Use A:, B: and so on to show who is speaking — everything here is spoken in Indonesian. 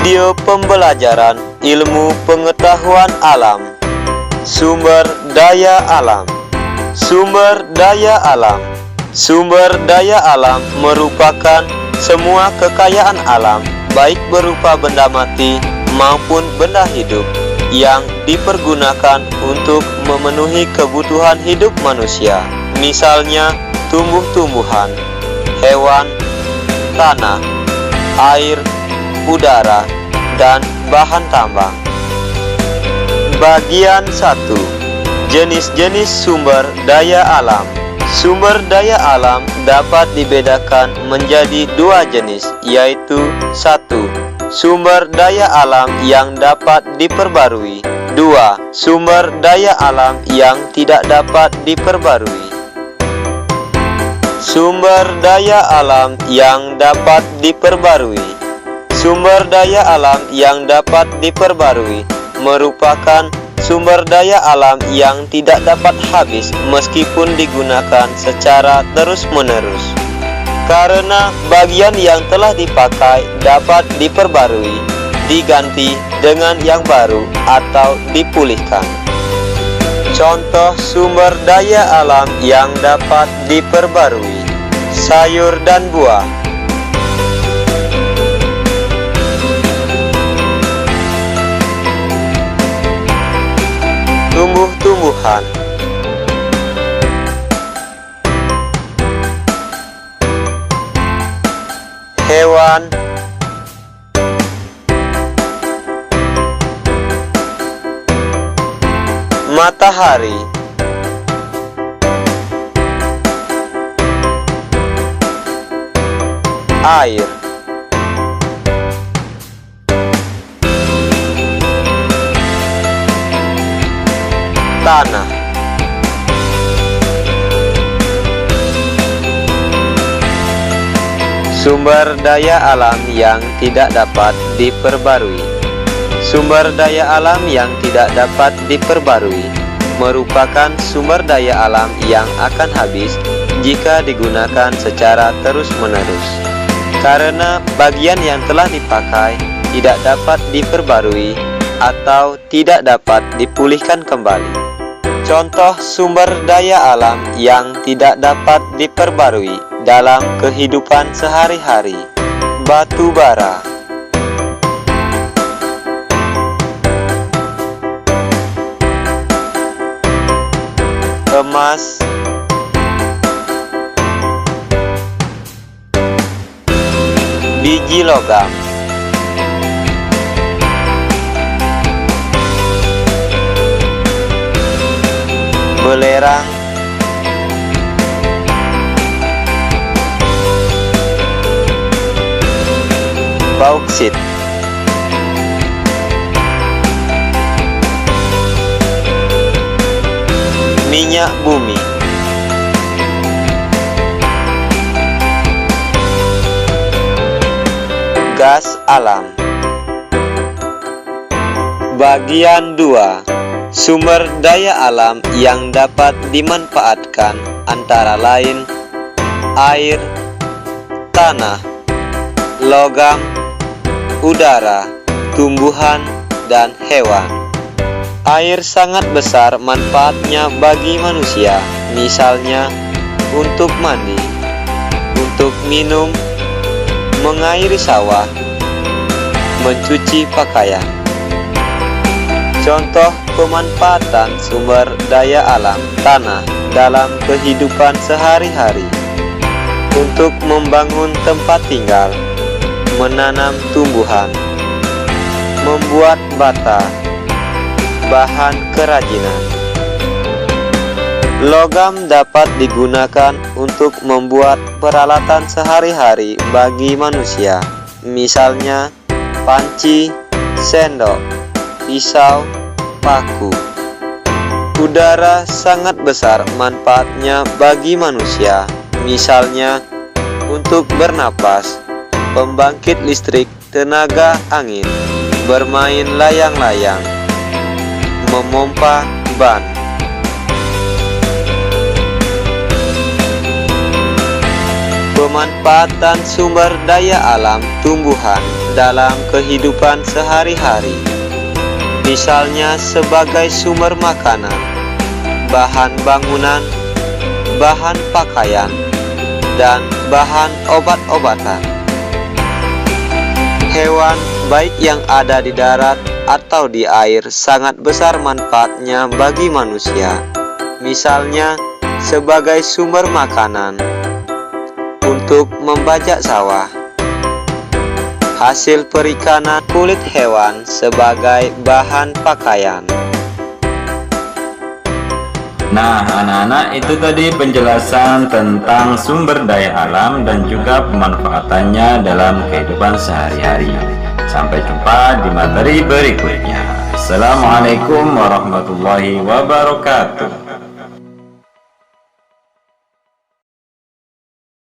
A: Video pembelajaran ilmu pengetahuan alam. Sumber daya alam. Sumber daya alam. Sumber daya alam merupakan semua kekayaan alam, baik berupa benda mati maupun benda hidup, yang dipergunakan untuk memenuhi kebutuhan hidup manusia. Misalnya tumbuh-tumbuhan, hewan, tanah, air, udara, dan bahan tambang. Bagian 1. Jenis-jenis sumber daya alam. Sumber daya alam dapat dibedakan menjadi dua jenis, yaitu 1. Sumber daya alam yang dapat diperbarui. 2. Sumber daya alam yang tidak dapat diperbarui. Sumber daya alam yang dapat diperbarui. Sumber daya alam yang dapat diperbarui merupakan sumber daya alam yang tidak dapat habis meskipun digunakan secara terus-menerus, karena bagian yang telah dipakai dapat diperbarui, diganti dengan yang baru, atau dipulihkan. Contoh sumber daya alam yang dapat diperbarui: sayur dan buah, tumbuh-tumbuhan, hewan, matahari, air, tanah, sumber daya alam yang tidak dapat diperbarui. Sumber daya alam yang tidak dapat diperbarui merupakan sumber daya alam yang akan habis jika digunakan secara terus-menerus, karena bagian yang telah dipakai tidak dapat diperbarui atau tidak dapat dipulihkan kembali. Contoh sumber daya alam yang tidak dapat diperbarui dalam kehidupan sehari-hari: batu bara, emas, biji logam, belerang, bauksit, minyak bumi, gas alam. Bagian 2. Sumber daya alam yang dapat dimanfaatkan antara lain air, tanah, logam, udara, tumbuhan, dan hewan. Air sangat besar manfaatnya bagi manusia, misalnya untuk mandi, untuk minum, mengairi sawah, mencuci pakaian. Contoh pemanfaatan sumber daya alam tanah dalam kehidupan sehari-hari: untuk membangun tempat tinggal, menanam tumbuhan, membuat bata, bahan kerajinan. Logam dapat digunakan untuk membuat peralatan sehari-hari bagi manusia, misalnya panci, sendok, pisau, paku. Udara sangat besar manfaatnya bagi manusia, misalnya untuk bernapas, pembangkit listrik tenaga angin, bermain layang-layang, memompa ban. pemanfaatan sumber daya alam tumbuhan dalam kehidupan sehari-hari, misalnya sebagai sumber makanan, bahan bangunan, bahan pakaian, dan bahan obat-obatan. Hewan baik yang ada di darat atau di air sangat besar manfaatnya bagi manusia, misalnya sebagai sumber makanan, untuk membajak sawah, hasil perikanan, kulit hewan sebagai bahan pakaian.
B: Nah, anak-anak, itu tadi penjelasan tentang sumber daya alam dan juga pemanfaatannya dalam kehidupan sehari-hari. Sampai jumpa di materi berikutnya. Assalamualaikum warahmatullahi wabarakatuh.